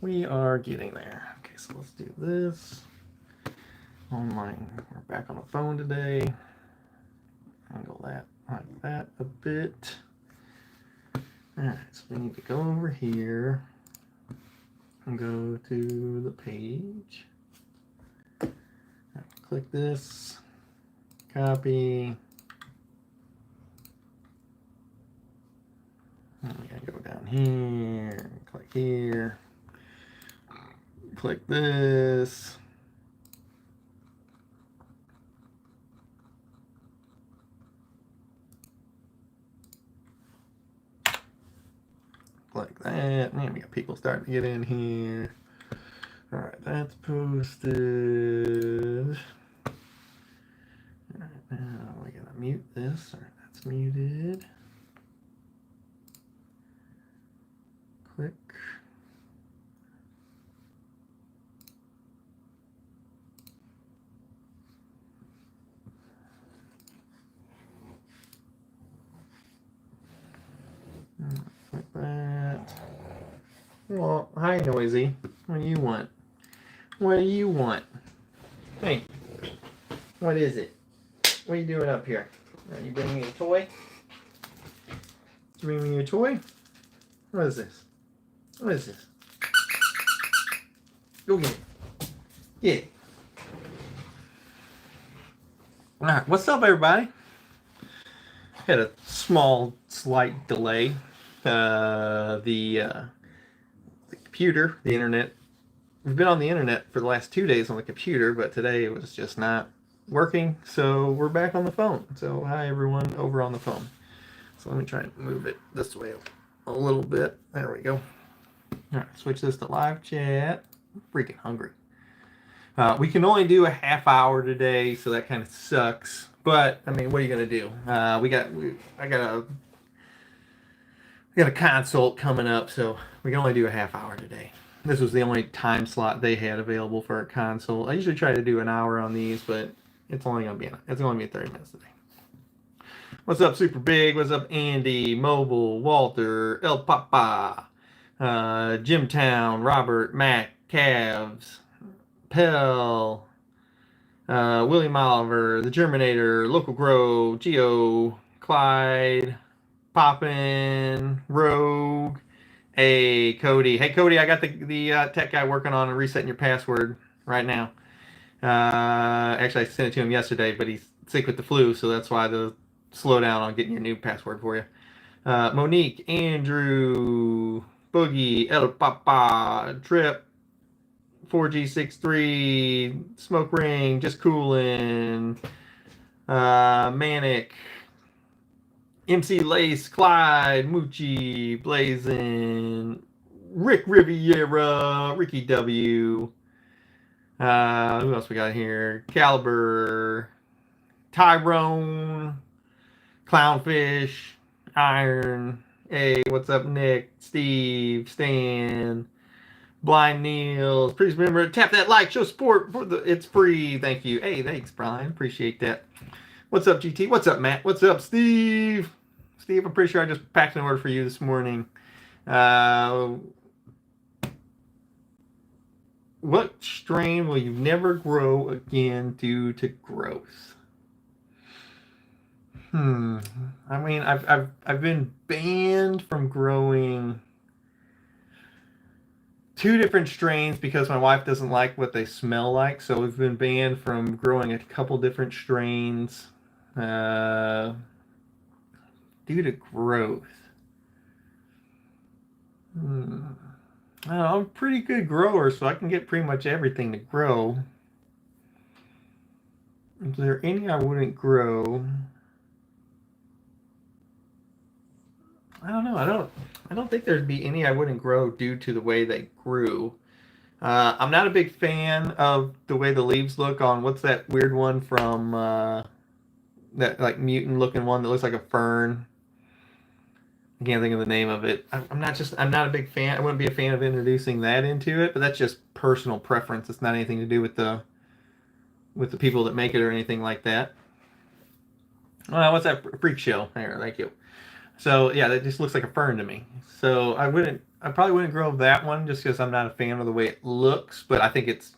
We are getting there. Okay, so let's do this. Online. We're back on the phone today. Angle that like that a bit. Alright, so we need to go over here and go to the page. Click this. Copy. And we gotta go down here. Click here. Click this. Like that. Man, we got people starting to get in here. Alright, that's posted. Alright, now we gotta mute this. Alright, that's muted. Click. Like that. Well, hi, Noisy. What do you want? What do you want? Hey, what is it? What are you doing up here? Are you bringing me a toy? You bring me a toy? What is this? What is this? Go get it. Get it. All right, what's up, everybody? Had a slight delay. The computer, the internet. We've been on the internet for the last 2 days on the computer, but today it was just not working. So we're back on the phone. So hi, everyone over on the phone. So let me try and move it this way a little bit. There we go. All right, switch this to live chat. I'm freaking hungry. We can only do a half hour today, so that kind of sucks. But I mean, what are you gonna do? I got a consult coming up, so we can only do a half hour today. This was the only time slot they had available for a consult. I usually try to do an hour on these, but it's only gonna be 30 minutes today. What's up, Super Big? What's up, Andy, Mobile, Walter, El Papa, Jimtown, Robert, Mac, Cavs, Pell, William Oliver, the Germinator, Local Grow, Geo, Clyde, Poppin, Rogue. Hey, Cody. Hey, Cody, I got the tech guy working on resetting your password right now. Actually, I sent it to him yesterday, but he's sick with the flu, so that's why the slow down on getting your new password for you. Monique, Andrew, Boogie, El Papa, Trip, 4G63, Smoke Ring, Just Coolin', Manic, MC Lace, Clyde, Moochie, Blazin', Rick Riviera, Ricky W. Who else we got here? Caliber, Tyrone, Clownfish, Iron. Hey, what's up, Nick, Steve, Stan, Blind Neil. Please remember to tap that like, show support for it's free. Thank you. Hey, thanks, Brian. Appreciate that. What's up, GT? What's up, Matt? What's up, Steve? Steve, I'm pretty sure I just packed an order for you this morning. What strain will you never grow again due to growth? I mean, I've been banned from growing 2 different strains because my wife doesn't like what they smell like. So we've been banned from growing a couple different strains due to growth. I don't know, I'm a pretty good grower, so I can get pretty much everything to grow. Is there any I wouldn't grow? I don't know. I don't think there'd be any I wouldn't grow due to the way they grew. I'm not a big fan of the way the leaves look on what's that weird one from that like mutant looking one that looks like a fern. I can't think of the name of it. I'm not a big fan. I wouldn't be a fan of introducing that into it, but that's just personal preference. It's not anything to do with the people that make it or anything like that. What's that freak show? There, thank you. So yeah, that just looks like a fern to me. So I I probably wouldn't grow that one just because I'm not a fan of the way it looks, but I think it's,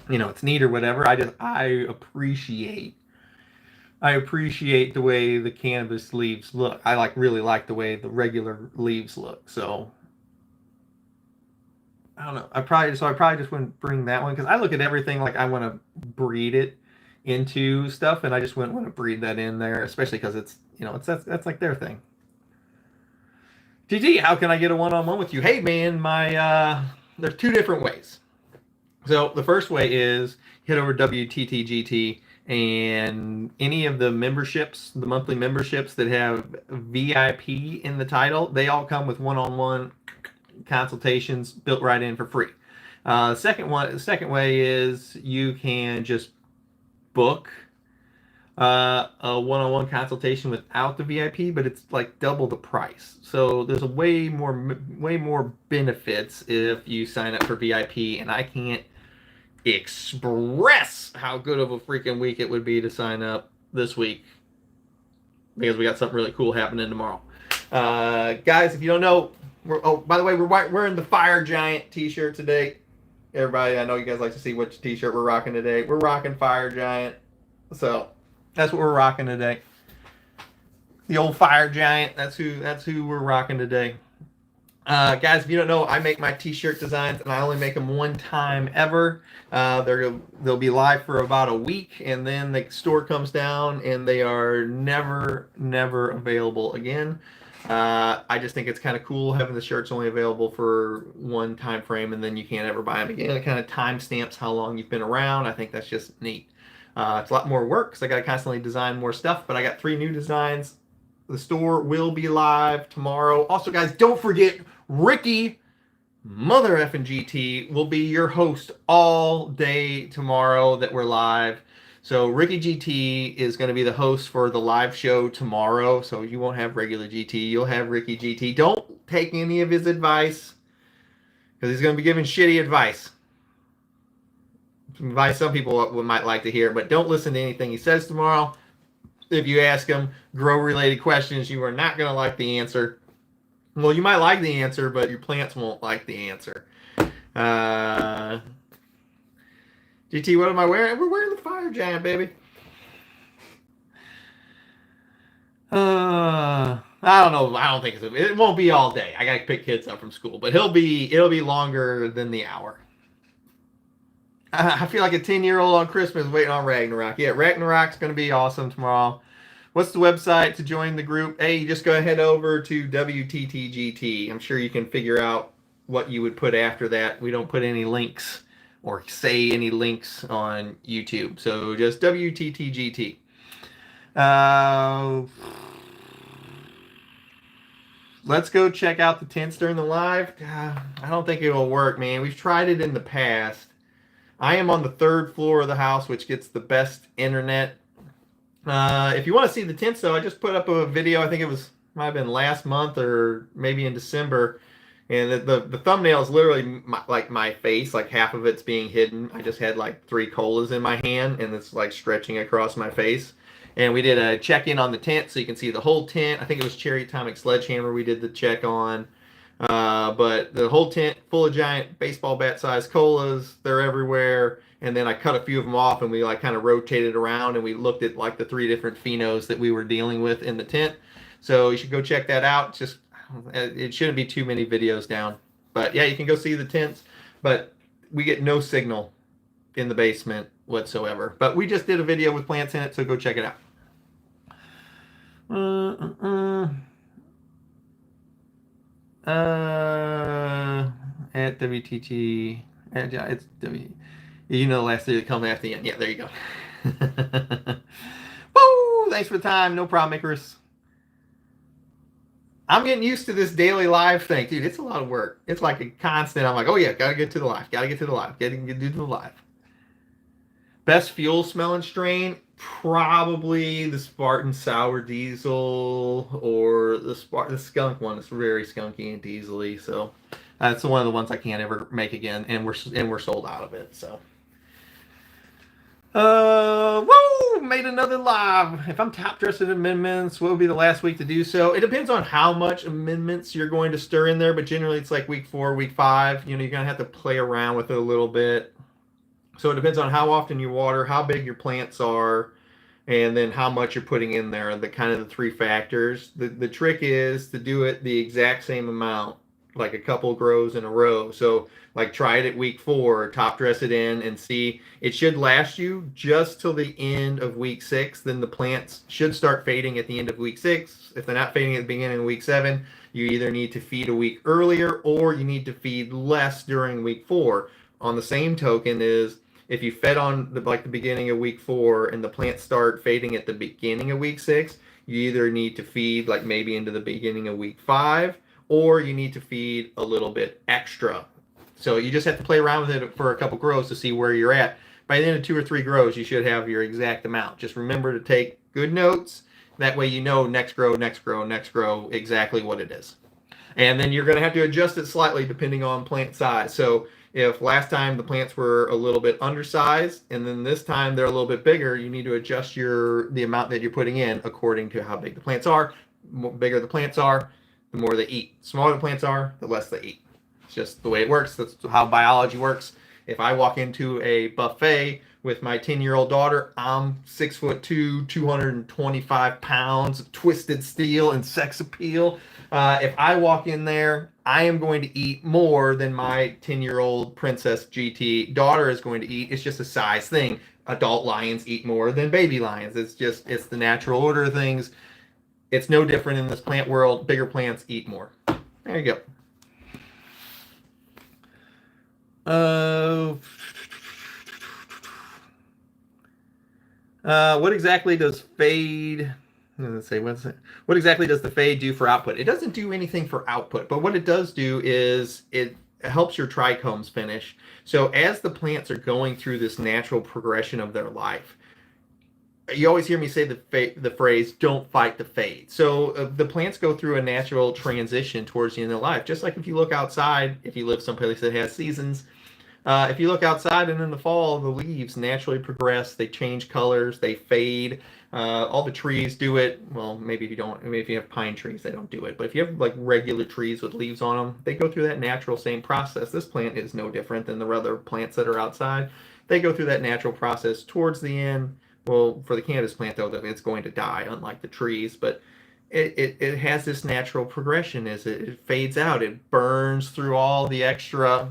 it's neat or whatever. I appreciate the way the cannabis leaves look. I really like the way the regular leaves look. So I don't know. I probably just wouldn't bring that one because I look at everything like I want to breed it into stuff, and I just wouldn't want to breed that in there, especially because it's that's like their thing. TT, how can I get a one-on-one with you? Hey man, there's two different ways. So the first way is head over to WTTGT, and any of the memberships, the monthly memberships that have VIP in the title, they all come with one-on-one consultations built right in for free. The second way is you can just book a one-on-one consultation without the VIP, but it's like double the price. So there's way more benefits if you sign up for VIP, and I can't express how good of a freaking week it would be to sign up this week because we got something really cool happening tomorrow. Guys, if you don't know, by the way, we're wearing the Fire Giant t-shirt today. Everybody, I know you guys like to see which t-shirt we're rocking today. We're rocking Fire Giant. So that's what we're rocking today. The old Fire Giant. That's who we're rocking today. Guys, if you don't know, I make my t-shirt designs, and I only make them one time ever. They'll be live for about a week, and then the store comes down, and they are never available again. I just think it's kind of cool having the shirts only available for one time frame, and then you can't ever buy them again. It kind of time stamps how long you've been around. I think that's just neat. It's a lot more work because I got to constantly design more stuff, but I got 3 new designs. The store will be live tomorrow. Also, guys, don't forget Ricky, Mother effing GT, will be your host all day tomorrow that we're live. So Ricky GT is going to be the host for the live show tomorrow. So you won't have regular GT. You'll have Ricky GT. Don't take any of his advice because he's going to be giving shitty advice. Advice some people might like to hear, but don't listen to anything he says tomorrow. If you ask him grow-related questions, you are not going to like the answer. Well, you might like the answer, but your plants won't like the answer. GT, what am I wearing? We're wearing the Fire Giant, baby. I don't know. I don't think it won't be all day. I got to pick kids up from school, but it'll be longer than the hour. I feel like a 10-year-old on Christmas waiting on Ragnarok. Yeah, Ragnarok's going to be awesome tomorrow. What's the website to join the group? Hey, you just go ahead over to WTTGT. I'm sure you can figure out what you would put after that. We don't put any links or say any links on YouTube. So just WTTGT. Let's go check out the tents during the live. I don't think it will work, man. We've tried it in the past. I am on the 3rd floor of the house, which gets the best internet. If you want to see the tents, though, I just put up a video. I think it might have been last month or maybe in December. And the thumbnail is literally like my face, like half of it's being hidden. I just had like 3 colas in my hand, and it's like stretching across my face. And we did a check-in on the tent, so you can see the whole tent. I think it was Cherry Atomic Sledgehammer we did the check on. But the whole tent full of giant baseball bat sized colas. They're everywhere. And then I cut a few of them off, and we like kind of rotated around, and we looked at like the 3 different phenos that we were dealing with in the tent. So you should go check that out. It shouldn't be too many videos down. But yeah, you can go see the tents. But we get no signal in the basement whatsoever. But we just did a video with plants in it, so go check it out. At WTT, it's W. You know the last 3 that come after the end. Yeah, there you go. Woo! Thanks for the time. No problem, Icarus. I'm getting used to this daily live thing. Dude, it's a lot of work. It's like a constant. I'm like, oh yeah, gotta get to the live. Gotta get to the live. Gotta get to the live. Best fuel smelling strain? Probably the Spartan Sour Diesel or the skunk one. It's very skunky and diesely. So that's one of the ones I can't ever make again. And we're sold out of it. So. Woo! Woo! Made another live. If I'm top dressing amendments, what would be the last week to do so? It depends on how much amendments you're going to stir in there, but generally it's like week 4, week 5. You know, you're going to have to play around with it a little bit. So it depends on how often you water, how big your plants are, and then how much you're putting in there. The kind of the 3 factors. The trick is to do it the exact same amount, like a couple grows in a row. So like try it at week 4, top dress it in, and see. It should last you just till the end of week 6. Then the plants should start fading at the end of week 6. If they're not fading at the beginning of week 7, you either need to feed a week earlier or you need to feed less during week 4. On the same token is if you fed on the beginning of week 4 and the plants start fading at the beginning of week 6, you either need to feed like maybe into the beginning of week 5, or you need to feed a little bit extra. So you just have to play around with it for a couple grows to see where you're at. By the end of 2 or 3 grows, you should have your exact amount. Just remember to take good notes. That way you know next grow, exactly what it is. And then you're going to have to adjust it slightly depending on plant size. So if last time the plants were a little bit undersized and then this time they're a little bit bigger, you need to adjust the amount that you're putting in according to how big the plants are. The bigger the plants are, the more they eat. The smaller the plants are, the less they eat. It's just the way it works. That's how biology works. If I walk into a buffet with my 10-year-old daughter, I'm 6'2", 225 pounds of twisted steel and sex appeal. If I walk in there, I am going to eat more than my 10-year-old Princess GT daughter is going to eat. It's just a size thing. Adult lions eat more than baby lions. It's the natural order of things. It's no different in this plant world. Bigger plants eat more. There you go. What exactly does fade... Let's say, what exactly does the fade do for output? It doesn't do anything for output, but what it does do is it helps your trichomes finish. So as the plants are going through this natural progression of their life, you always hear me say the phrase, don't fight the fade. So the plants go through a natural transition towards the end of their life. Just like if you look outside, if you live someplace that has seasons, if you look outside and in the fall, the leaves naturally progress. They change colors. They fade. All the trees do it. Well, maybe if you don't, maybe if you have pine trees, they don't do it. But if you have like regular trees with leaves on them, they go through that natural same process. This plant is no different than the other plants that are outside. They go through that natural process towards the end. Well, for the cannabis plant, though, it's going to die, unlike the trees. But it has this natural progression as it fades out. It burns through all the extra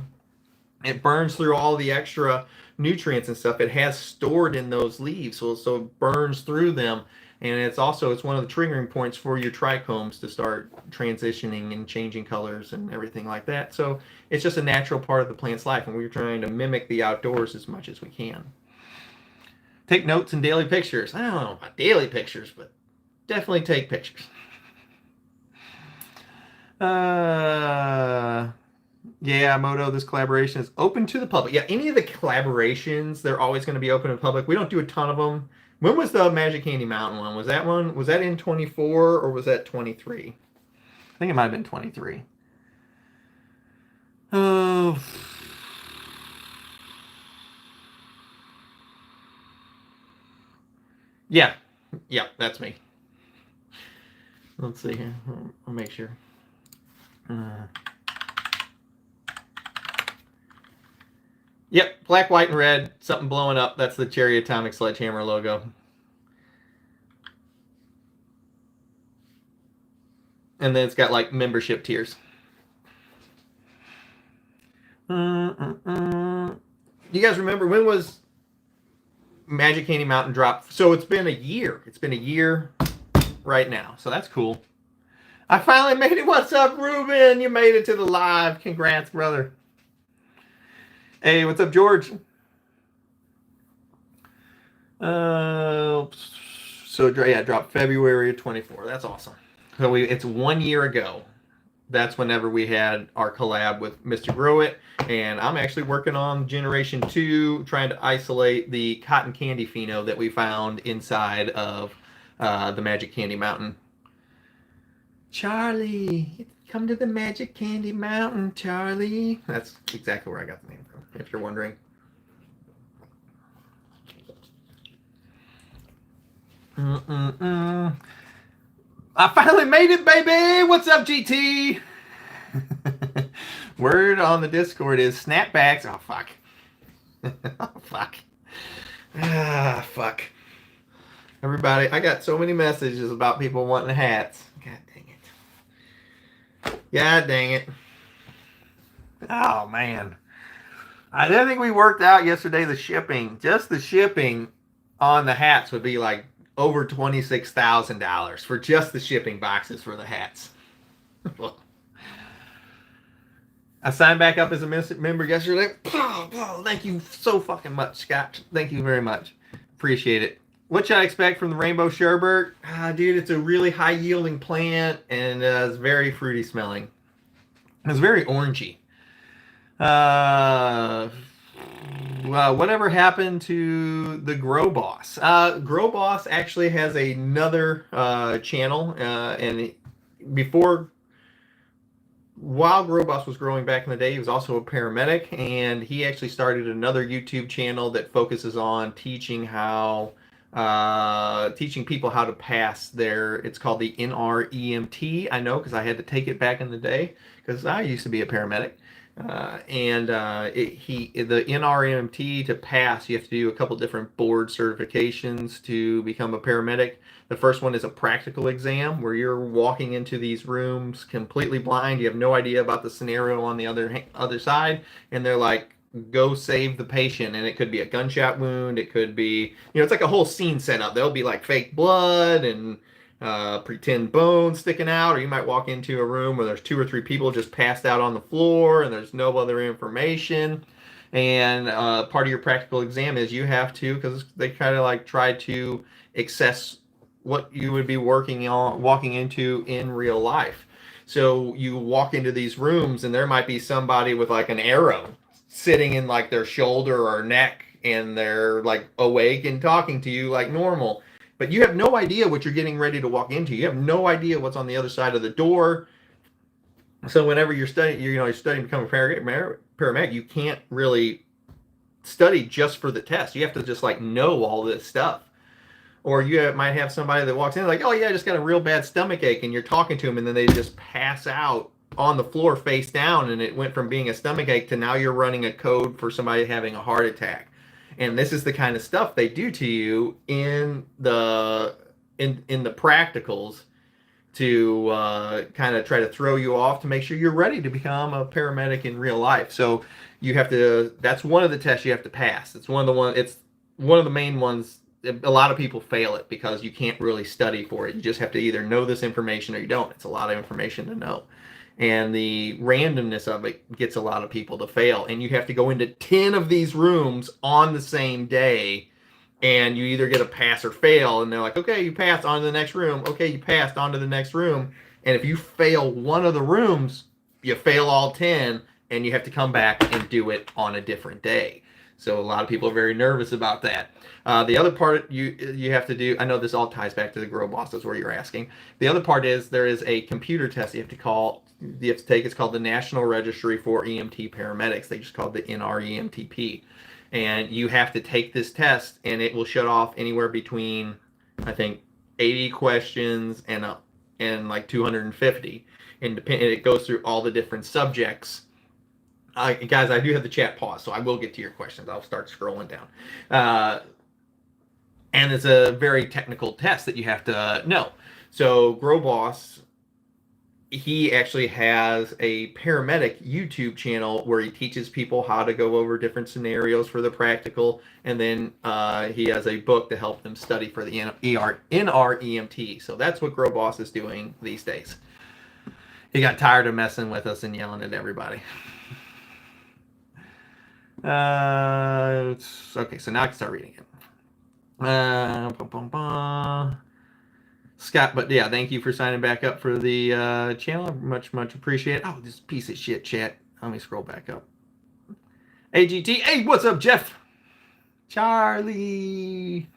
nutrients and stuff it has stored in those leaves, so it burns through them, and it's one of the triggering points for your trichomes to start transitioning and changing colors and everything like that. So it's just a natural part of the plant's life, and we're trying to mimic the outdoors as much as we can. Take notes and daily pictures. I don't know about daily pictures, but definitely take pictures. Yeah, Moto, this collaboration is open to the public. Yeah, any of the collaborations, they're always going to be open to the public. We don't do a ton of them. When was the Magic Candy Mountain one? Was that in 24 or was that 23? I think it might have been 23. Oh. Yeah, that's me. Let's see here. I'll make sure. Yep, black, white, and red. Something blowing up. That's the Cherry Atomic Sledgehammer logo. And then it's got like membership tiers. You guys remember when was Magic Candy Mountain dropped? So it's been a year. It's been a year right now. So that's cool. I finally made it. What's up, Ruben? You made it to the live. Congrats, brother. Hey, what's up, George? So yeah, it dropped February of 24. That's awesome. So it's 1 year ago. That's whenever we had our collab with Mr. Grow It, and I'm actually working on Generation 2, trying to isolate the cotton candy pheno that we found inside of the Magic Candy Mountain. Charlie, come to the Magic Candy Mountain, Charlie. That's exactly where I got the name from, if you're wondering. Mm-mm-mm. I finally made it, baby! What's up, GT? Word on the Discord is snapbacks. Oh, fuck. Oh, fuck. Ah, fuck. Everybody, I got so many messages about people wanting hats. God dang it. God dang it. Oh, man. I didn't think we worked out yesterday the shipping. Just the shipping on the hats would be like over $26,000 for just the shipping boxes for the hats. I signed back up as a member yesterday. Thank you so fucking much, Scott. Thank you very much. Appreciate it. What should I expect from the rainbow sherbet? Dude, it's a really high yielding plant and it's very fruity smelling. It's very orangey. Well, whatever happened to the Grow Boss? Grow Boss actually has another channel, and before, while Grow Boss was growing back in the day, he was also a paramedic, and he actually started another YouTube channel that focuses on teaching teaching people how to pass their. It's called the NREMT. I know because I had to take it back in the day because I used to be a paramedic. The NRMT to pass, you have to do a couple different board certifications to become a paramedic. The first one is a practical exam where you're walking into these rooms completely blind. You have no idea about the scenario on the other side, and they're like, "Go save the patient." And it could be a gunshot wound. It could be, it's like a whole scene set up. There'll be like fake blood and pretend bones sticking out, or you might walk into a room where there's 2 or 3 people just passed out on the floor and there's no other information. And part of your practical exam is you have to, because they kind of like try to assess what you would be walking into in real life. So you walk into these rooms and there might be somebody with like an arrow sitting in like their shoulder or neck, and they're like awake and talking to you like normal, but you have no idea what you're getting ready to walk into. You have no idea what's on the other side of the door. So whenever you're studying, you're studying to become a paramedic, you can't really study just for the test. You have to just like know all this stuff. Or you might have somebody that walks in like, "Oh yeah, I just got a real bad stomach ache," and you're talking to them, and then they just pass out on the floor face down, and it went from being a stomach ache to now you're running a code for somebody having a heart attack. And this is the kind of stuff they do to you in the practicals to kind of try to throw you off to make sure you're ready to become a paramedic in real life. So you have to. That's one of the tests you have to pass. It's one of the main ones. A lot of people fail it because you can't really study for it. You just have to either know this information or you don't. It's a lot of information to know. And the randomness of it gets a lot of people to fail. And you have to go into 10 of these rooms on the same day, and you either get a pass or fail. And they're like, "Okay, you passed, on to the next room. Okay, you passed, on to the next room." And if you fail one of the rooms, you fail all 10, and you have to come back and do it on a different day. So a lot of people are very nervous about that. The other part you have to do, I know this all ties back to the Grow Boss, that's where you're asking. The other part is there is a computer test you have to take. It's called the National Registry for EMT Paramedics. They just call it the NREMTP. And you have to take this test, and it will shut off anywhere between, I think, 80 questions and like 250. And it goes through all the different subjects. Guys, I do have the chat paused, so I will get to your questions. I'll start scrolling down. And it's a very technical test that you have to know. So Grow Boss, he actually has a paramedic YouTube channel where he teaches people how to go over different scenarios for the practical, and then he has a book to help them study for the NREMT. So that's what Grow Boss is doing these days. He got tired of messing with us and yelling at everybody. Okay, so now I can start reading it. Scott, but yeah, thank you for signing back up for the channel. Much appreciate. Oh, this piece of shit chat. Let me scroll back up. AGT. Hey, what's up, Jeff? Charlie.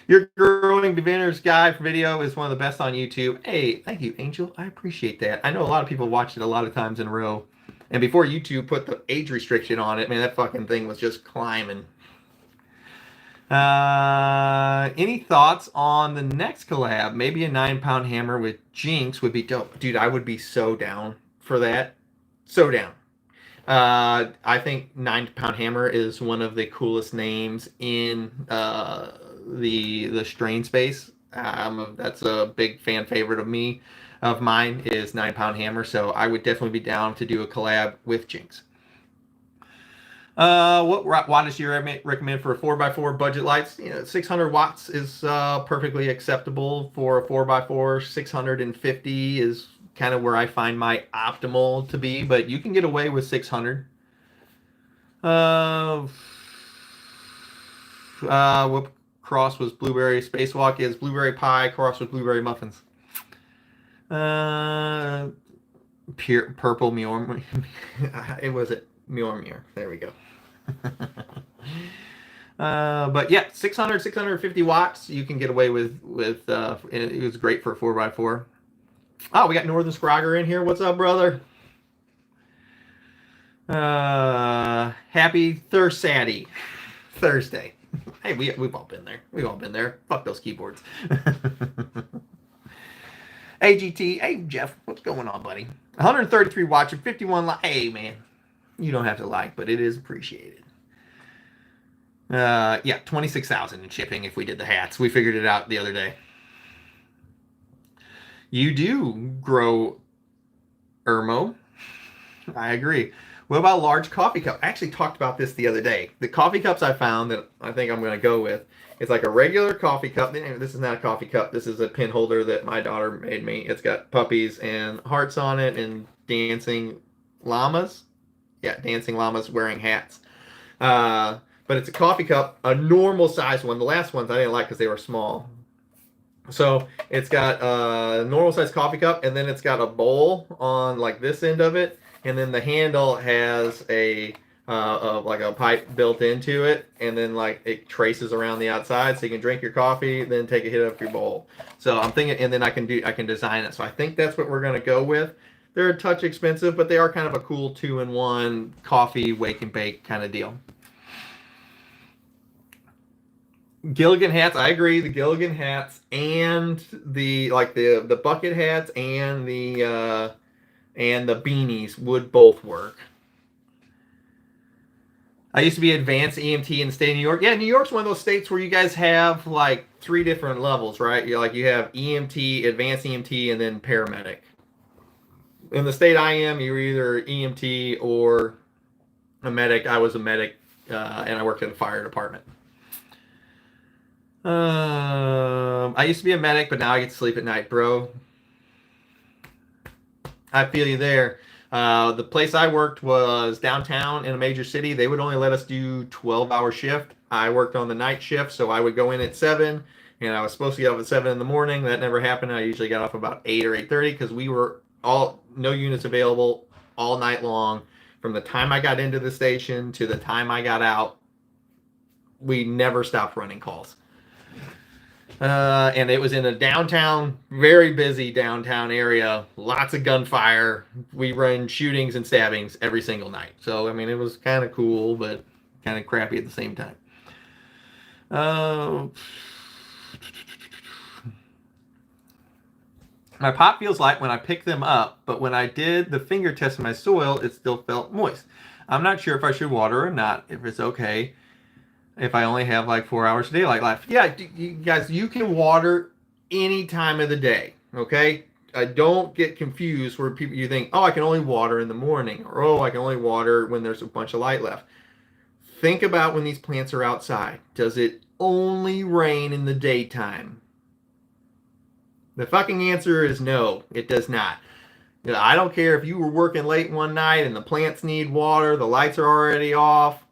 Your growing beginner's guide for video is one of the best on YouTube. Hey, thank you, Angel. I appreciate that. I know a lot of people watched it a lot of times in a row. And before YouTube put the age restriction on it, man, that fucking thing was just climbing. Any thoughts on the next collab? Maybe a 9-pound hammer with Jinx would be dope. Dude, I would be so down for that. So down. I think 9-pound hammer is one of the coolest names in the strain space. That's a big fan favorite of mine is 9-pound hammer. So I would definitely be down to do a collab with Jinx. What wattage do you recommend for a 4x4 budget lights? 600 watts is perfectly acceptable for a 4x4. 650 is kind of where I find my optimal to be, but you can get away with 600. What cross was blueberry spacewalk is blueberry pie cross with blueberry muffins. Pure purple Mjormir. It was it Mjormir. There we go. But yeah, 650 watts you can get away with it was great for a 4x4. Oh, we got Northern Scrogger in here. What's up, brother? Happy Thursday. Hey, we've all been there. We've all been there. Fuck those keyboards. AGT. Hey, Jeff. What's going on, buddy? 133 watts and 51 like. Hey, man. You don't have to like, but it is appreciated. Yeah, 26,000 in shipping if we did the hats. We figured it out the other day. You do grow Ermo. I agree. What about large coffee cup? I actually talked about this the other day. The coffee cups I found that I think I'm going to go with. It's like a regular coffee cup. This is not a coffee cup. This is a pin holder that my daughter made me. It's got puppies and hearts on it and dancing llamas. Yeah, dancing llamas wearing hats. But it's a coffee cup, a normal size one. The last ones I didn't like because they were small. So it's got a normal size coffee cup, and then it's got a bowl on like this end of it, and then the handle has a like a pipe built into it, and then like it traces around the outside, so you can drink your coffee, then take a hit of your bowl. So I'm thinking, and then I can design it. So I think that's what we're gonna go with. They're a touch expensive, but they are kind of a cool 2-in-1 coffee wake and bake kind of deal. Gilligan hats, I agree. The Gilligan hats and the bucket hats and the beanies would both work. I used to be advanced EMT in the state of New York. Yeah, New York's one of those states where you guys have like 3 different levels, right? You have EMT, advanced EMT, and then paramedic. In the state I am, you're either EMT or a medic. I was a medic, and I worked in the fire department. I used to be a medic, but now I get to sleep at night, bro. I feel you there. The place I worked was downtown in a major city. They would only let us do 12-hour shift. I worked on the night shift, so I would go in at 7, and I was supposed to get up at 7 in the morning. That never happened. I usually got off about 8 or 8:30 because we were no units available all night long. From the time I got into the station to the time I got out, we never stopped running calls. And it was in a downtown, very busy downtown area, lots of gunfire. We run shootings and stabbings every single night. So, I mean, it was kind of cool, but kind of crappy at the same time. My pot feels light when I pick them up, but when I did the finger test in my soil, it still felt moist. I'm not sure if I should water or not, if it's okay. If I only have like 4 hours of daylight left. Yeah, you guys, you can water any time of the day, okay? Don't get confused where you think, oh, I can only water in the morning, or oh, I can only water when there's a bunch of light left. Think about when these plants are outside. Does it only rain in the daytime? The fucking answer is no, it does not. I don't care if you were working late one night and the plants need water, the lights are already off.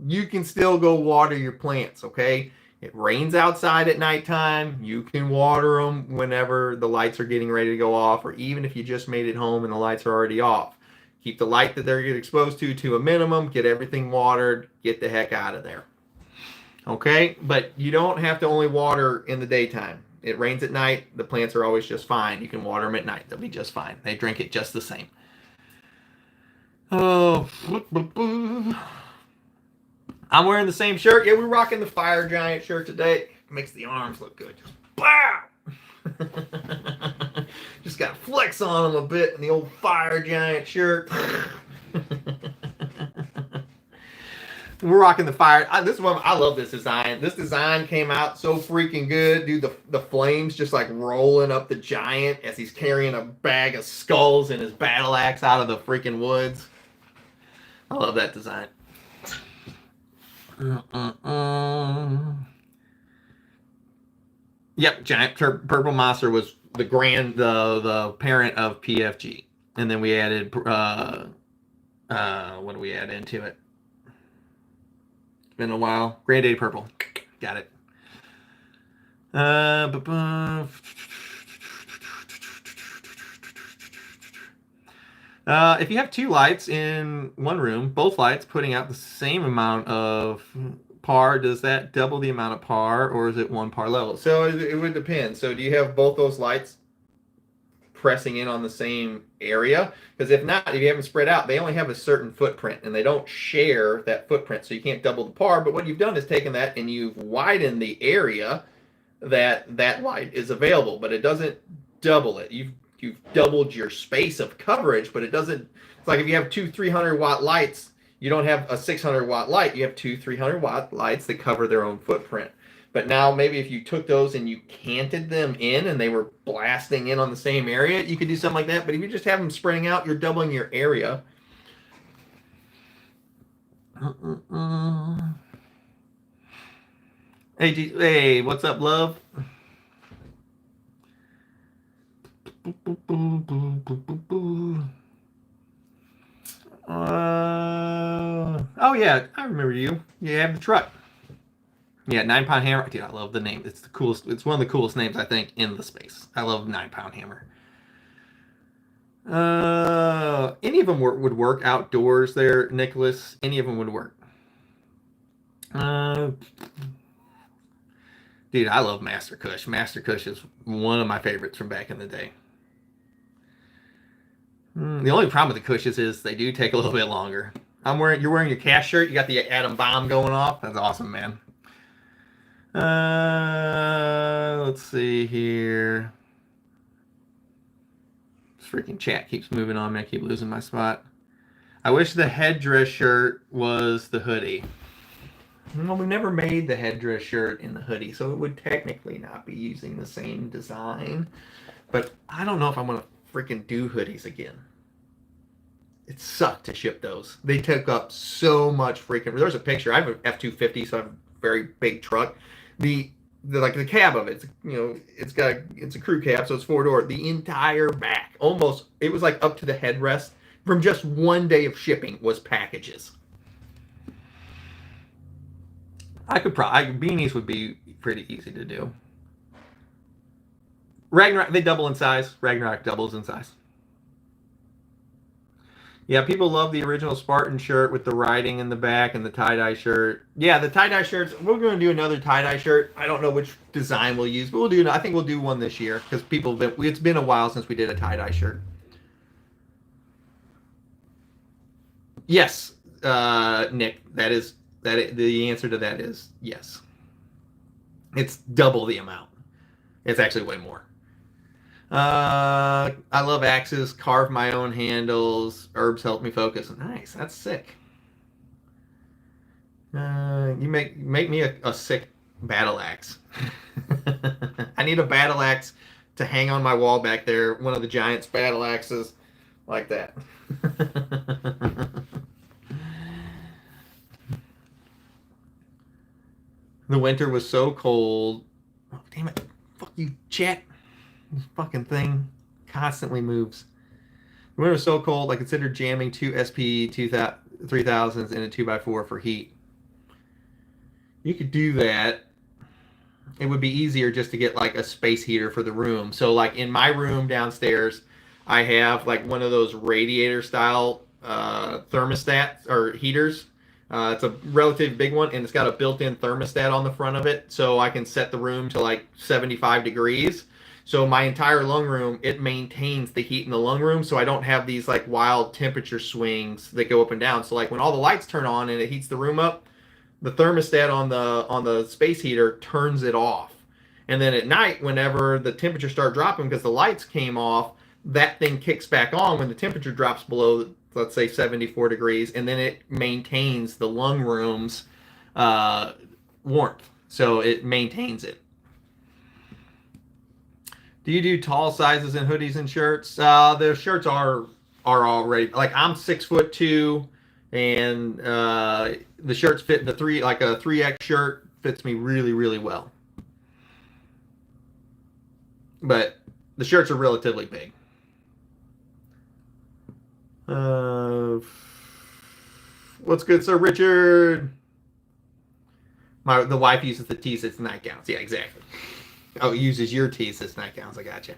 You can still go water your plants, okay? It rains outside at nighttime. You can water them whenever the lights are getting ready to go off, or even if you just made it home and the lights are already off. Keep the light that they're getting exposed to a minimum. Get everything watered. Get the heck out of there. Okay? But you don't have to only water in the daytime. It rains at night. The plants are always just fine. You can water them at night. They'll be just fine. They drink it just the same. Oh, I'm wearing the same shirt. Yeah, we're rocking the Fire Giant shirt today. Makes the arms look good. Just bow. Just got to flex on them a bit in the old Fire Giant shirt. We're rocking the Fire. This one, I love this design. This design came out so freaking good. Dude, the flames just like rolling up the giant as he's carrying a bag of skulls and his battle axe out of the freaking woods. I love that design. Yep, giant purple monster was the parent of PFG, and then we added what do we add into it? It's been a while. Granddaddy purple, got it. If you have two lights in one room, both lights putting out the same amount of par, does that double the amount of par, or is it one par level? So it would depend. So do you have both those lights pressing in on the same area? Because if not, if you have them spread out, they only have a certain footprint, and they don't share that footprint, so you can't double the par. But what you've done is taken that and you've widened the area that light is available, but it doesn't double it. You've doubled your space of coverage, but it doesn't. It's like if you have two 300-watt lights, you don't have a 600-watt light. You have two 300-watt lights that cover their own footprint. But now maybe if you took those and you canted them in and they were blasting in on the same area, you could do something like that. But if you just have them spreading out, you're doubling your area. Hey, what's up, love? Oh yeah, I remember you. You have the truck. Yeah, 9-pound hammer. Dude, I love the name. It's the coolest. It's one of the coolest names I think in the space. I love 9-pound hammer. Any of them would work outdoors there, Nicholas. Any of them would work. Dude, I love Master Kush. Master Kush is one of my favorites from back in the day. The only problem with the Kushes is they do take a little bit longer. You're wearing your cast shirt. You got the atom bomb going off. That's awesome, man. Let's see here. This freaking chat keeps moving on me. I keep losing my spot. I wish the headdress shirt was the hoodie. Well, we never made the headdress shirt in the hoodie, so it would technically not be using the same design. But I don't know if I'm going to freaking do hoodies again. It sucked to ship those. They took up so much freaking. There's a picture. I have an F-250, so I have a very big truck. The cab of it, it's a crew cab, so it's 4-door. The entire back, almost, it was like up to the headrest from just one day of shipping was packages. I could beanies would be pretty easy to do. Ragnarok, they double in size. Ragnarok doubles in size. Yeah, people love the original Spartan shirt with the writing in the back and the tie-dye shirt. Yeah, the tie-dye shirts, we're going to do another tie-dye shirt. I don't know which design we'll use, but I think we'll do one this year because it's been a while since we did a tie-dye shirt. Yes, Nick, the answer to that is yes. It's double the amount. It's actually way more. I love axes, carve my own handles, herbs help me focus. Nice, that's sick. You make me a sick battle axe. I need a battle axe to hang on my wall back there, one of the Giants battle axes like that. The winter was so cold. Oh, damn it. Fuck you, chat. This fucking thing constantly moves. The winter was so cold, I considered jamming two SP 3000s in a 2x4 for heat. You could do that. It would be easier just to get like a space heater for the room. So like in my room downstairs, I have like one of those radiator style thermostats or heaters. It's a relatively big one, and it's got a built-in thermostat on the front of it, so I can set the room to like 75 degrees. So my entire lung room, it maintains the heat in the lung room, so I don't have these like wild temperature swings that go up and down. So like when all the lights turn on and it heats the room up, the thermostat on the space heater turns it off. And then at night, whenever the temperature starts dropping because the lights came off, that thing kicks back on when the temperature drops below, let's say, 74 degrees, and then it maintains the lung room's warmth. So it maintains it. Do you do tall sizes in hoodies and shirts? The shirts are already, like, I'm 6'2", and the shirts fit the three, like a 3X shirt fits me really, really well. But the shirts are relatively big. What's good, Sir Richard? The wife uses the T6 nightgowns. Yeah, exactly. Oh, uses your T6 nightgowns. I gotcha.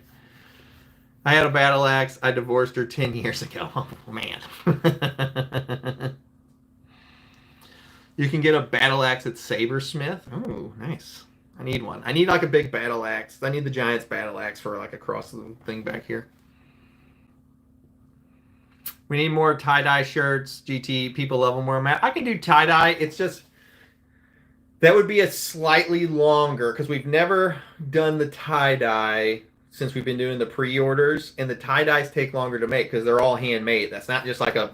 I had a battle axe. I divorced her 10 years ago. Oh, man. You can get a battle axe at Sabersmith. Oh, nice. I need one. I need like a big battle axe. I need the Giant's battle axe for like across the thing back here. We need more tie-dye shirts. GT, people love them where I'm at. I can do tie-dye. It's just, that would be a slightly longer, because we've never done the tie-dye since we've been doing the pre-orders, and the tie-dyes take longer to make because they're all handmade. That's not just like a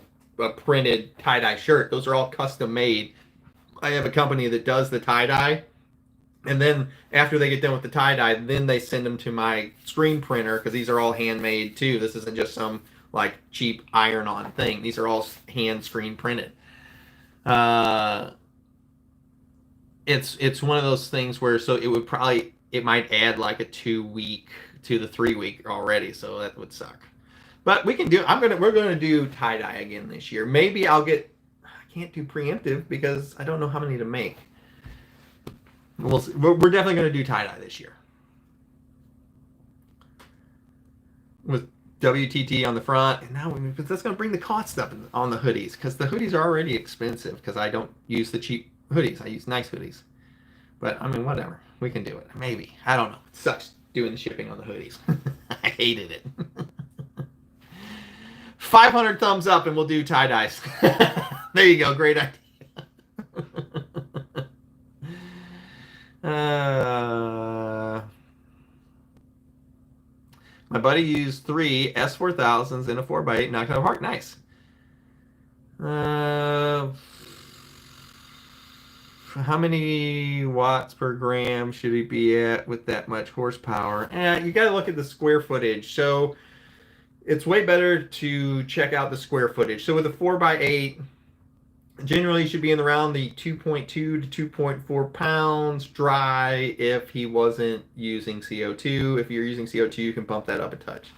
printed tie-dye shirt. Those are all custom made. I have a company that does the tie-dye, and then after they get done with the tie-dye, then they send them to my screen printer, because these are all handmade too. This isn't just some like cheap iron-on thing. These are all hand screen printed. It's one of those things where, so it might add like a 2 week to the 3 week already, so that would suck. But we can do. We're gonna do tie-dye again this year. Maybe I can't do preemptive because I don't know how many to make. We're definitely gonna do tie-dye this year with WTT on the front, and now that's gonna bring the cost up on the hoodies, because the hoodies are already expensive, because I don't use the cheap hoodies. I use nice hoodies. But I mean, whatever, we can do it. Maybe, I don't know. It sucks doing the shipping on the hoodies. I hated it. 500 thumbs up and we'll do tie-dyes. There you go. Great idea. My buddy used 3 S4000s in a 4x8 knocked out of park. Nice. How many watts per gram should he be at with that much horsepower? You got to look at the square footage. So it's way better to check out the square footage. So with a 4x8, generally you should be in around the 2.2 to 2.4 pounds dry if he wasn't using CO2. If you're using CO2, you can bump that up a touch.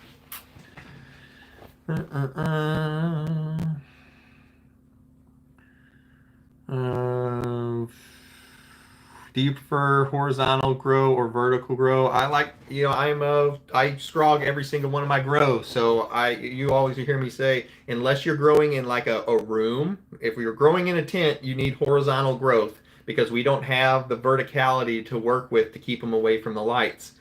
Do you prefer horizontal grow or vertical grow? I like, I scrog every single one of my grows. So you always hear me say, unless you're growing in like a room, if you're growing in a tent, you need horizontal growth, because we don't have the verticality to work with to keep them away from the lights.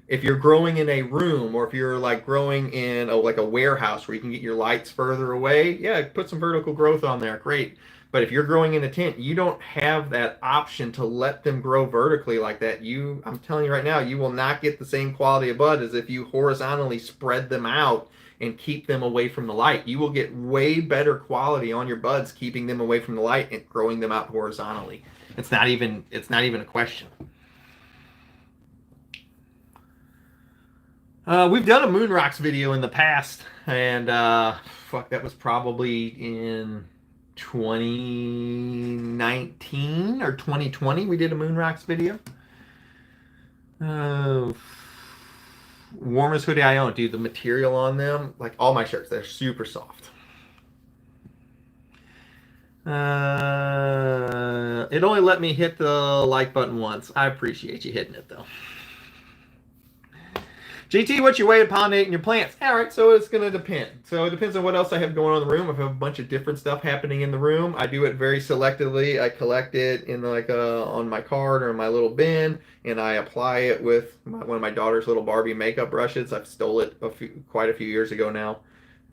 If you're growing in a room, or if you're like growing in like a warehouse where you can get your lights further away, yeah, put some vertical growth on there. Great. But if you're growing in a tent, you don't have that option to let them grow vertically like that. I'm telling you right now, you will not get the same quality of bud as if you horizontally spread them out and keep them away from the light. You will get way better quality on your buds keeping them away from the light and growing them out horizontally. It's not even a question. We've done a Moon Rocks video in the past, and that was probably in 2019 or 2020. We did a Moon Rocks video. Warmest hoodie I own. Dude, the material on them, like all my shirts, they're super soft. It only let me hit the like button once. I appreciate you hitting it though. GT, what's your way of pollinating your plants? All right, so it's going to depend. So it depends on what else I have going on in the room. If I have a bunch of different stuff happening in the room, I do it very selectively. I collect it in like on my card or in my little bin, and I apply it with one of my daughter's little Barbie makeup brushes. I've stole it quite a few years ago now.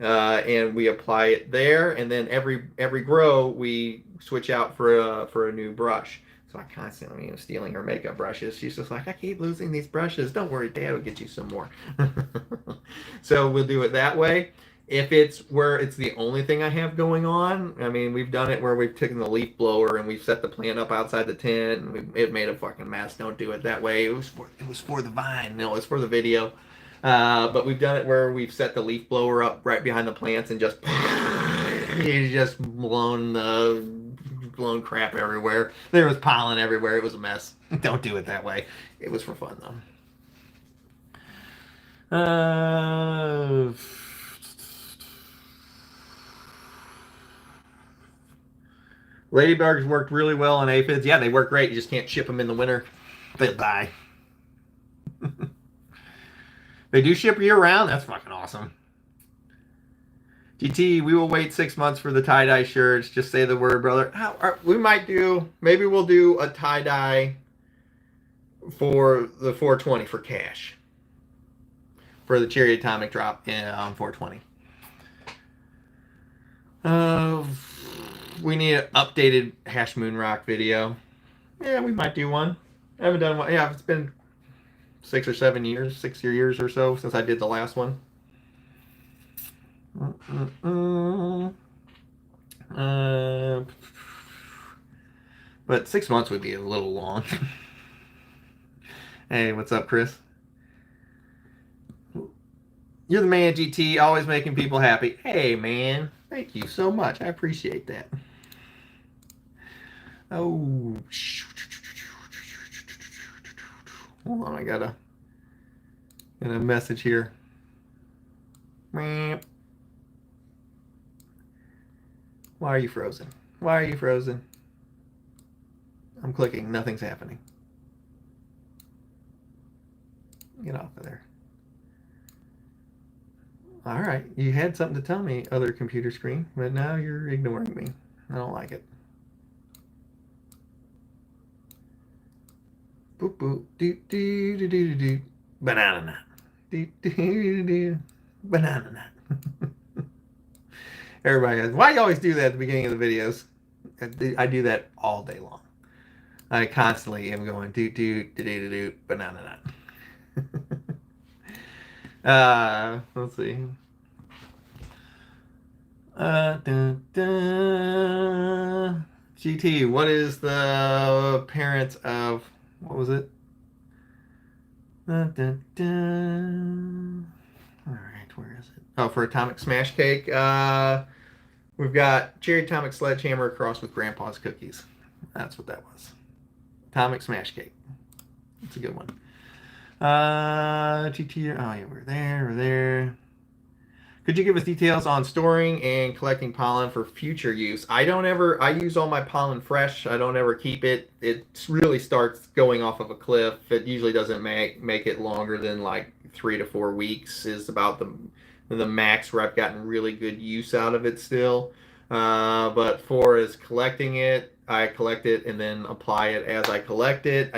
and we apply it there. And then every grow we switch out for a new brush. So I constantly am stealing her makeup brushes. She's just like, I keep losing these brushes. Don't worry, Dad will get you some more. So we'll do it that way. If it's where it's the only thing I have going on, I mean, we've done it where we've taken the leaf blower and we've set the plant up outside the tent, and it made a fucking mess. Don't do it that way. It was for the vine. No, it's for the video. But we've done it where we've set the leaf blower up right behind the plants and just it's just blown crap everywhere. There was pollen everywhere. It was a mess. Don't do it that way. It was for fun though. Ladybugs worked really well on aphids. Yeah, they work great. You just can't ship them in the winter. They'll die. They do ship year round. That's fucking awesome. GT, we will wait 6 months for the tie-dye shirts. Just say the word, brother. We might do, maybe we'll do a tie-dye for the 420 for cash. For the Cherry Atomic drop on 420. We need an updated Hash Moon Rock video. Yeah, we might do one. I haven't done one. Yeah, it's been 6 or 7 years, 6 years or so since I did the last one. But 6 months would be a little long. Hey, what's up, Chris? You're the man, GT, always making people happy. Hey, man, thank you so much. I appreciate that. Oh, hold on, I got a message here. Why are you frozen? Why are you frozen? I'm clicking, nothing's happening. Get off of there. All right, you had something to tell me, other computer screen, but now you're ignoring me. I don't like it. Boop boop doo doo doo doo doo. Banana nut. Doo doo doo doo. Banana nut. Everybody goes, why you always do that at the beginning of the videos? I do that all day long. I constantly am going doo doo doo doo doo banana nut. Let's see. GT, what is the parents of, what was it? All right, where is it? Oh, for Atomic Smash Cake, we've got Cherry Atomic Sledgehammer crossed with Grandpa's Cookies. That's what that was. Atomic Smash Cake. That's a good one. GT, oh yeah, we're there. Could you give us details on storing and collecting pollen for future use? I use all my pollen fresh. I don't ever keep it. It really starts going off of a cliff. It usually doesn't make it longer than like 3 to 4 weeks is about the max where I've gotten really good use out of it still. But for as collecting it, I collect it and then apply it as I collect it.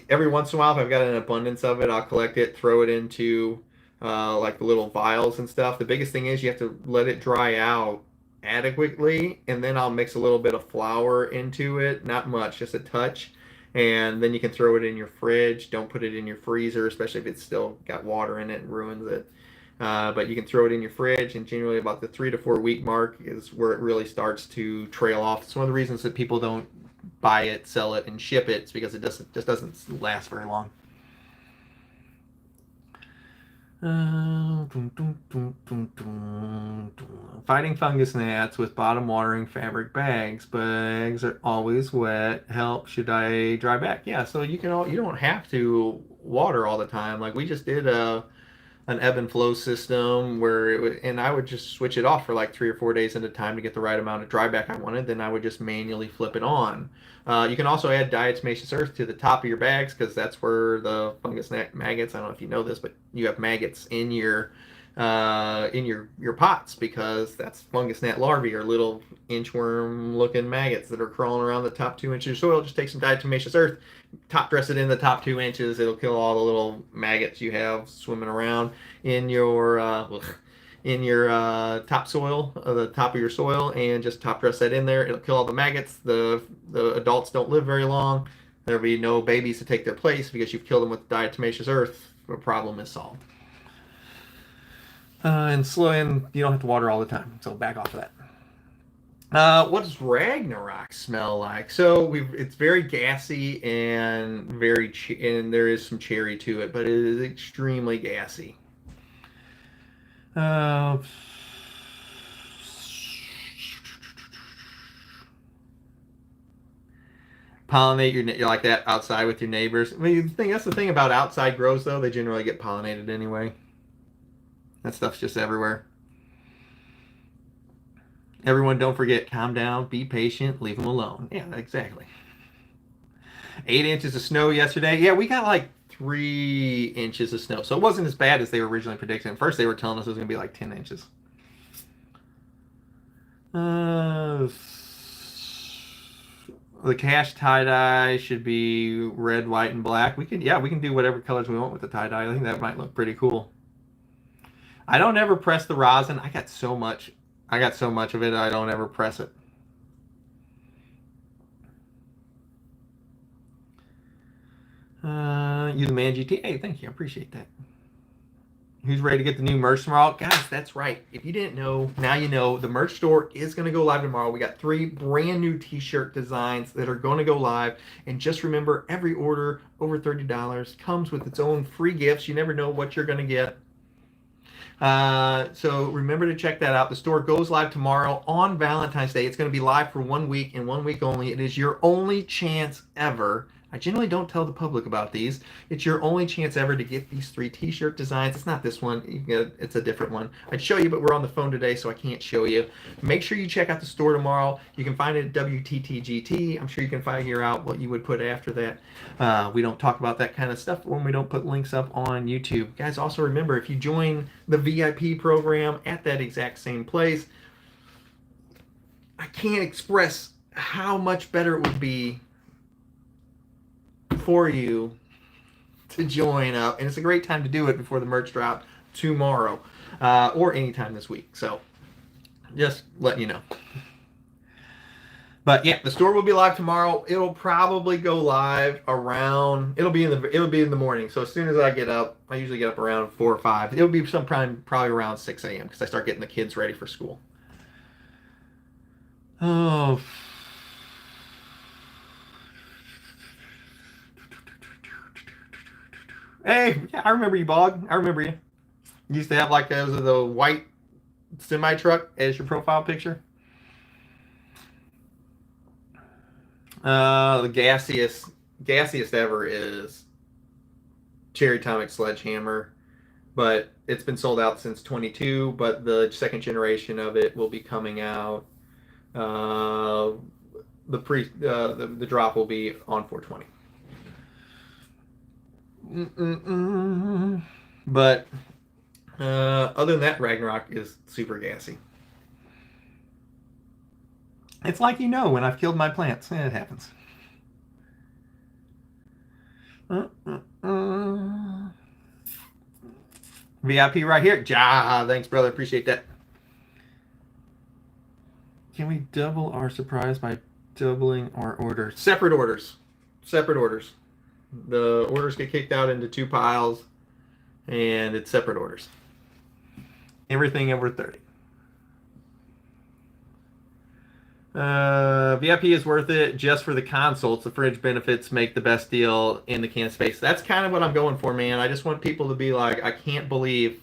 Every once in a while, if I've got an abundance of it, I'll collect it, throw it into like the little vials and stuff. The biggest thing is you have to let it dry out adequately, and then I'll mix a little bit of flour into it, not much, just a touch, and then you can throw it in your fridge. Don't put it in your freezer, especially if it's still got water in it and ruins it. But you can throw it in your fridge, and generally about the 3 to 4 week mark is where it really starts to trail off. It's one of the reasons that people don't buy it, sell it, and ship it. It's because it just doesn't last very long. Fighting fungus gnats with bottom watering fabric bags. Bags are always wet. Help, should I dry back? Yeah, so you don't have to water all the time. Like we just did an ebb and flow system where I would just switch it off for like 3 or 4 days at a time to get the right amount of dry back I wanted. Then I would just manually flip it on. You can also add diatomaceous earth to the top of your bags because that's where the fungus gnat maggots, I don't know if you know this, but you have maggots in your pots because that's fungus gnat larvae or little inchworm looking maggots that are crawling around the top 2 inches of soil. Just take some diatomaceous earth, top dress it in the top 2 inches. It'll kill all the little maggots you have swimming around in your in your topsoil, the top of your soil, and just top dress that in there. It'll kill all the maggots. The adults don't live very long. There'll be no babies to take their place because you've killed them with diatomaceous earth. The problem is solved. And you don't have to water all the time, so back off of that. What does Ragnarok smell like? So it's very gassy and and there is some cherry to it, but it is extremely gassy. Pollinate you like that outside with your neighbors. I mean, that's the thing about outside grows, though. They generally get pollinated anyway. That stuff's just everywhere. Everyone, don't forget, calm down, be patient, leave them alone. Yeah, exactly. 8 inches of snow yesterday. Yeah, we got like 3 inches of snow. So it wasn't as bad as they were originally predicting. At first, they were telling us it was going to be like 10 inches. The cash tie-dye should be red, white, and black. We can do whatever colors we want with the tie-dye. I think that might look pretty cool. I don't ever press the rosin. I got so much of it, I don't ever press it. You the man GT. Hey, thank you. I appreciate that. Who's ready to get the new merch tomorrow? Guys, that's right. If you didn't know, now you know. The merch store is going to go live tomorrow. We got 3 brand new t-shirt designs that are going to go live. And just remember, every order over $30 comes with its own free gifts. You never know what you're going to get. So remember to check that out. The store goes live tomorrow on Valentine's Day. It's going to be live for 1 week and 1 week only. It is your only chance ever. I generally don't tell the public about these. It's your only chance ever to get these 3 t-shirt designs. It's not this one. It's a different one. I'd show you, but we're on the phone today, so I can't show you. Make sure you check out the store tomorrow. You can find it at WTTGT. I'm sure you can figure out what you would put after that. We don't talk about that kind of stuff when we don't put links up on YouTube. Guys, also remember, if you join the VIP program at that exact same place, I can't express how much better it would be for you to join up, and it's a great time to do it before the merch drop tomorrow, or anytime this week. So just letting you know. But yeah, the store will be live tomorrow. It'll probably go live around. It'll be in the morning. So as soon as I get up, I usually get up around 4 or 5. It'll be sometime probably around 6 a.m. because I start getting the kids ready for school. Oh. Hey, yeah, I remember you, Bog. I remember you. You used to have like the white semi truck as your profile picture. The gassiest ever is Cherry Atomic Sledgehammer, but it's been sold out since 22. But the second generation of it will be coming out. The drop will be on 420. But other than that, Ragnarok is super gassy. It's like when I've killed my plants. It happens. VIP right here. Ja, thanks, brother. Appreciate that. Can we double our surprise by doubling our order? Separate orders. The orders get kicked out into 2 piles, and it's separate orders. Everything over 30. VIP is worth it just for the consults. The fridge benefits make the best deal in the can space. That's kind of what I'm going for, man. I just want people to be like, I can't believe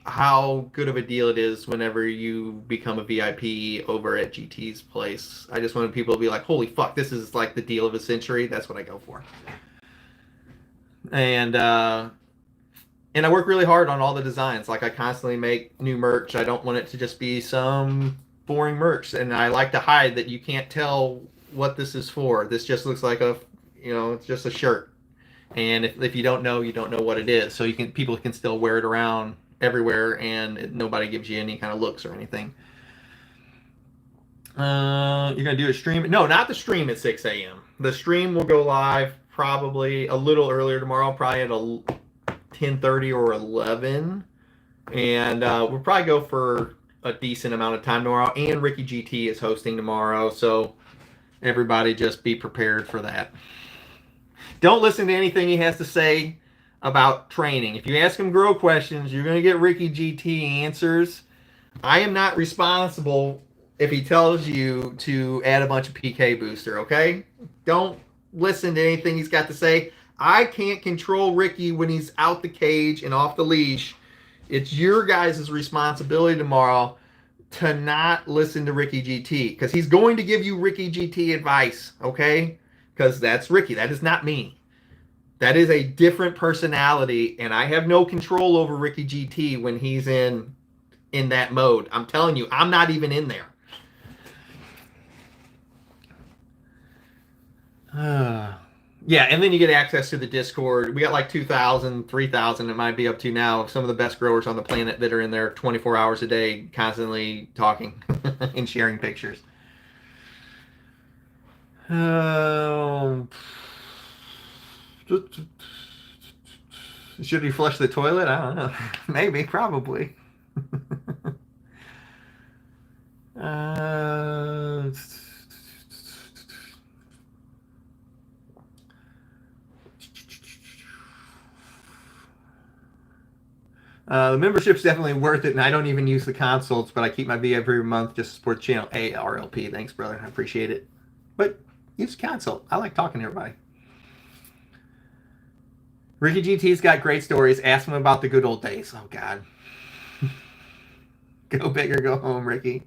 how good of a deal it is whenever you become a VIP over at GT's place. I just wanted people to be like, holy fuck, this is like the deal of a century. That's what I go for. And I work really hard on all the designs. Like, I constantly make new merch. I don't want it to just be some boring merch, and I like to hide that you can't tell what this is for. This just looks like it's just a shirt, and if you don't know, you don't know what it is. So people can still wear it around everywhere, and nobody gives you any kind of looks or anything. You're gonna do a stream? No, not the stream at 6 a.m. The stream will go live probably a little earlier tomorrow, probably at 10:30 or 11. And we'll probably go for a decent amount of time tomorrow. And Ricky GT is hosting tomorrow, so everybody just be prepared for that. Don't listen to anything he has to say about training. If you ask him grow questions, you're going to get Ricky GT answers. I am not responsible if he tells you to add a bunch of PK booster, okay? Don't listen to anything he's got to say. I can't control Ricky when he's out the cage and off the leash. It's your guys' responsibility tomorrow to not listen to Ricky GT because he's going to give you Ricky GT advice, okay? Because that's Ricky. That is not me. That is a different personality, and I have no control over Ricky GT when he's in that mode. I'm telling you, I'm not even in there. Yeah, and then you get access to the Discord. We got like 2,000, 3,000 it might be up to now, of some of the best growers on the planet that are in there 24 hours a day, constantly talking and sharing pictures. Should he flush the toilet? I don't know. Maybe, probably. The membership's definitely worth it, and I don't even use the consults, but I keep my V every month just to support the channel. ARLP, thanks, brother. I appreciate it. But use consult. I like talking to everybody. Ricky GT's got great stories. Ask him about the good old days. Oh, God. Go big or go home, Ricky.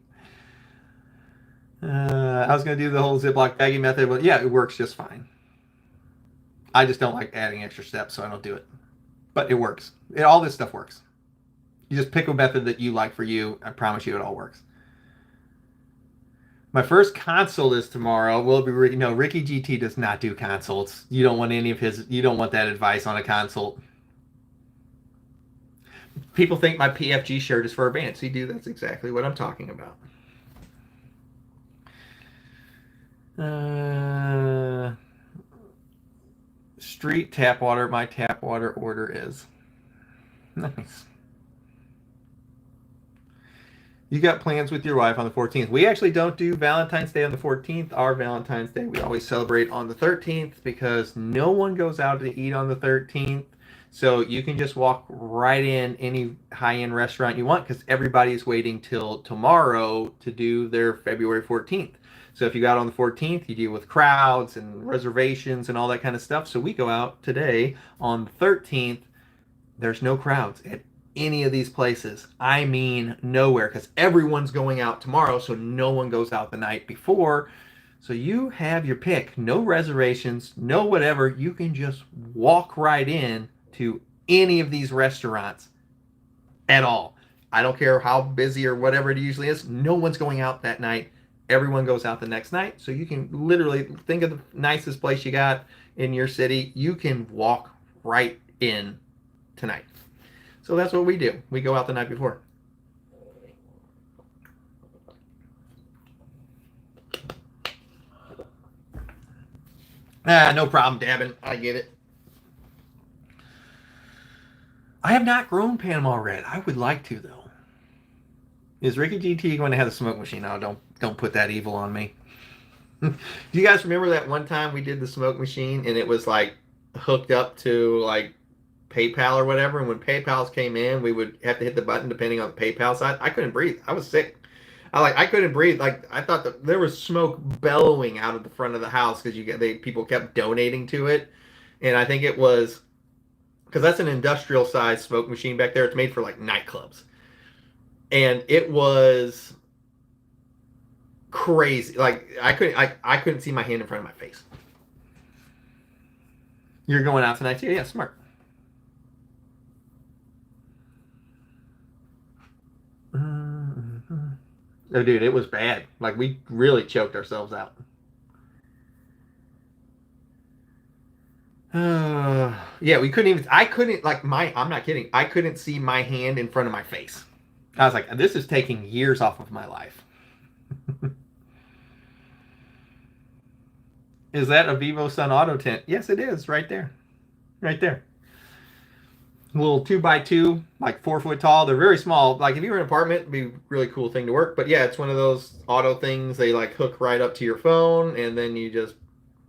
I was going to do the whole Ziploc baggie method, but yeah, it works just fine. I just don't like adding extra steps, so I don't do it. But it works. All this stuff works. You just pick a method that you like for you. I promise you it all works. My first consult is tomorrow. Will be Ricky GT does not do consults. You don't want any of his. You don't want that advice on a consult. People think my PFG shirt is for advanced. You do. That's exactly what I'm talking about. Street tap water. My tap water order is nice. You got plans with your wife on the 14th. We actually don't do Valentine's Day on the 14th. Our Valentine's Day, we always celebrate on the 13th because no one goes out to eat on the 13th. So you can just walk right in any high-end restaurant you want because everybody's waiting till tomorrow to do their February 14th. So if you got on the 14th, you deal with crowds and reservations and all that kind of stuff. So we go out today on the 13th. There's no crowds at any of these places. I mean nowhere, because everyone's going out tomorrow, so no one goes out the night before. So you have your pick. No reservations, no whatever. You can just walk right in to any of these restaurants at all. I don't care how busy or whatever it usually is. No one's going out that night. Everyone goes out the next night. So you can literally think of the nicest place you got in your city. You can walk right in tonight. So that's what we do. We go out the night before. No problem, Dabin. I get it. I have not grown Panama Red. I would like to, though. Is Ricky GT going to have a smoke machine? No, don't put that evil on me. Do you guys remember that one time we did the smoke machine and it was like hooked up to like PayPal or whatever, and when PayPal's came in, we would have to hit the button depending on the PayPal side. I couldn't breathe. I was sick. I couldn't breathe. Like I thought that there was smoke bellowing out of the front of the house because people kept donating to it, and I think it was because that's an industrial size smoke machine back there. It's made for like nightclubs, and it was crazy. Like I couldn't see my hand in front of my face. You're going out tonight too? Yeah, smart. Oh, dude, it was bad. Like, we really choked ourselves out. Yeah, we couldn't even, I'm not kidding. I couldn't see my hand in front of my face. I was like, this is taking years off of my life. Is that a Vivo Sun Auto Tent? Yes, it is. Right there. Right there. little 2x2, like 4 foot tall. They're very small. Like if you were in an apartment, it'd be a really cool thing to work. But yeah, it's one of those auto things. They like hook right up to your phone, and then you just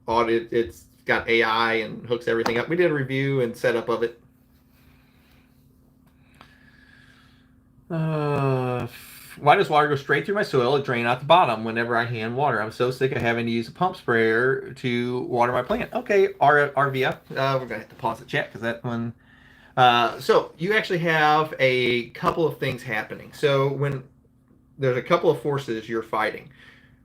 audit. It's got AI and hooks everything up. We did a review and setup of it. Why does water go straight through my soil and drain out the bottom whenever I hand water? I'm so sick of having to use a pump sprayer to water my plant. Okay, RVF. We're gonna have to pause the chat because that one. So you actually have a couple of things happening. So when there's a couple of forces you're fighting.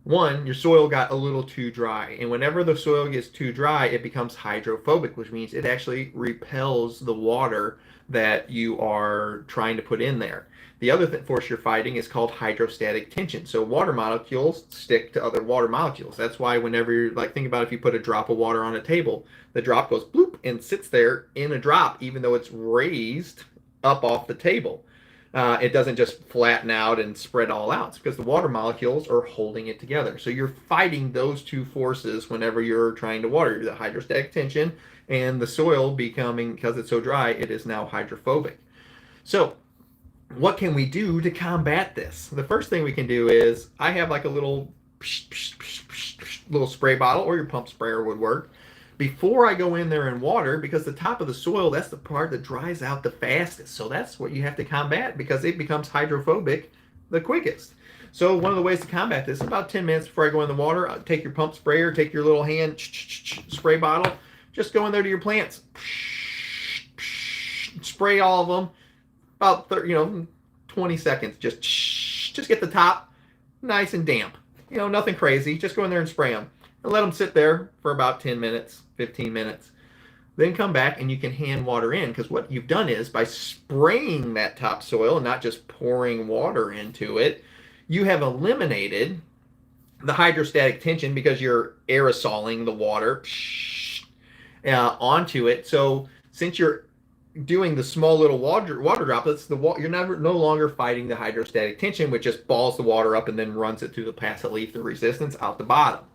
One, your soil got a little too dry, and whenever the soil gets too dry, it becomes hydrophobic, which means it actually repels the water that you are trying to put in there. The other force you're fighting is called hydrostatic tension. So water molecules stick to other water molecules. That's why whenever you're like, think about if you put a drop of water on a table, the drop goes bloop and sits there in a drop, even though it's raised up off the table. It doesn't just flatten out and spread all out. It's because the water molecules are holding it together. So you're fighting those two forces whenever you're trying to water. The hydrostatic tension and the soil becoming, because it's so dry, it is now hydrophobic. So what can we do to combat this? The first thing we can do is I have like a little spray bottle, or your pump sprayer would work, before I go in there and water, because the top of the soil, that's the part that dries out the fastest. So that's what you have to combat, because it becomes hydrophobic the quickest. So one of the ways to combat this, about 10 minutes before I go in the water, take your pump sprayer, take your little hand spray bottle, just go in there to your plants, spray all of them, about 20 seconds. Just get the top nice and damp. Nothing crazy. Just go in there and spray them. And let them sit there for about 10 minutes, 15 minutes. Then come back and you can hand water in, because what you've done is by spraying that topsoil and not just pouring water into it, you have eliminated the hydrostatic tension because you're aerosoling the water onto it. So since you're doing the small little water droplets, you're no longer fighting the hydrostatic tension, which just balls the water up and then runs it through the passive leaf, the resistance out the bottom.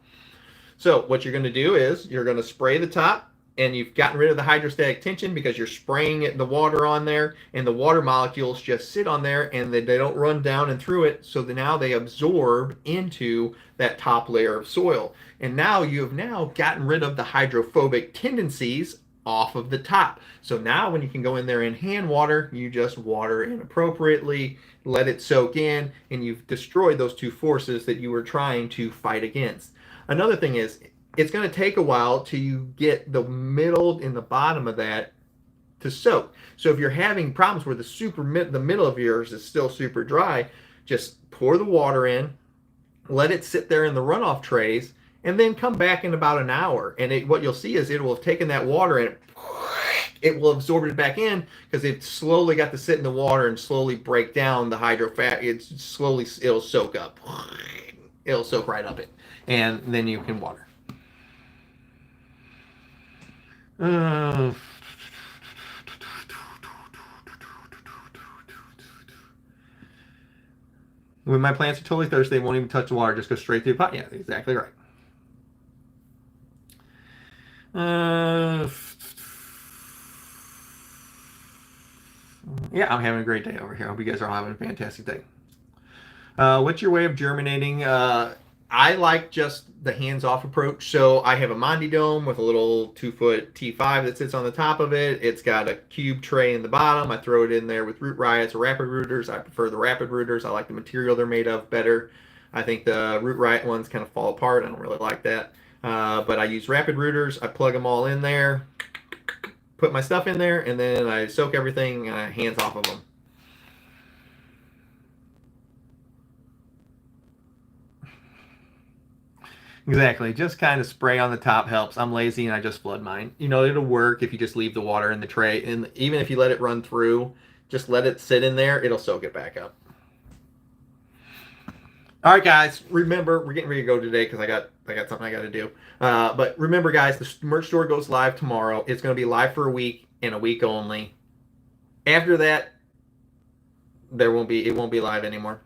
So what you're going to do is you're going to spray the top, and you've gotten rid of the hydrostatic tension because you're spraying the water on there, and the water molecules just sit on there and they don't run down and through it. So now they absorb into that top layer of soil. And now you've gotten rid of the hydrophobic tendencies off of the top. So now when you can go in there and hand water, you just water inappropriately, let it soak in, and you've destroyed those two forces that you were trying to fight against. Another thing is, it's going to take a while till you get the middle and the bottom of that to soak. So if you're having problems where the middle of yours is still super dry, just pour the water in, let it sit there in the runoff trays, and then come back in about an hour. And what you'll see is it will have taken that water and it will absorb it back in, because it slowly got to sit in the water and slowly break down the hydrofat. It'll soak up. It'll soak right up it. And then you can water. When my plants are totally thirsty, they won't even touch the water, just go straight through the pot. Yeah, exactly right. Yeah, I'm having a great day over here. I hope you guys are all having a fantastic day. What's your way of germinating? I like just the hands-off approach. So I have a Mondi dome with a little 2-foot T5 that sits on the top of it. It's got a cube tray in the bottom. I throw it in there with root riots or rapid rooters. I prefer the rapid rooters. I like the material they're made of better. I think the root riot ones kind of fall apart. I don't really like that. But I use rapid rooters. I plug them all in there, put my stuff in there, and then I soak everything and I hands off of them. Exactly. Just kind of spray on the top helps. I'm lazy and I just flood mine. It'll work if you just leave the water in the tray. And even if you let it run through, just let it sit in there, it'll soak it back up. All right, guys. Remember, we're getting ready to go today because I got something I got to do. But remember, guys, the merch store goes live tomorrow. It's going to be live for a week and a week only. After that, it won't be live anymore.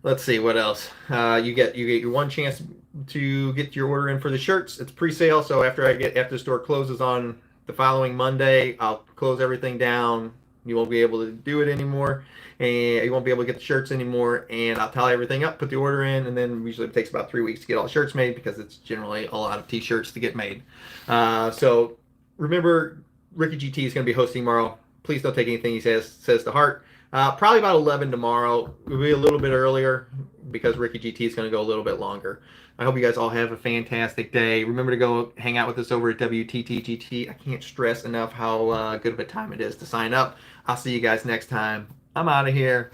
Let's see what else. You get your one chance to get your order in for the shirts. It's pre-sale, so after the store closes on the following Monday, I'll close everything down. You won't be able to do it anymore, and you won't be able to get the shirts anymore. And I'll tally everything up, put the order in, and then usually it takes about 3 weeks to get all the shirts made because it's generally a lot of t-shirts to get made. So remember, Ricky GT is going to be hosting tomorrow. Please don't take anything he says to heart. Probably about 11 tomorrow. We'll be a little bit earlier because Ricky GT is going to go a little bit longer. I hope you guys all have a fantastic day. Remember to go hang out with us over at WTTGT. I can't stress enough how good of a time it is to sign up. I'll see you guys next time. I'm out of here.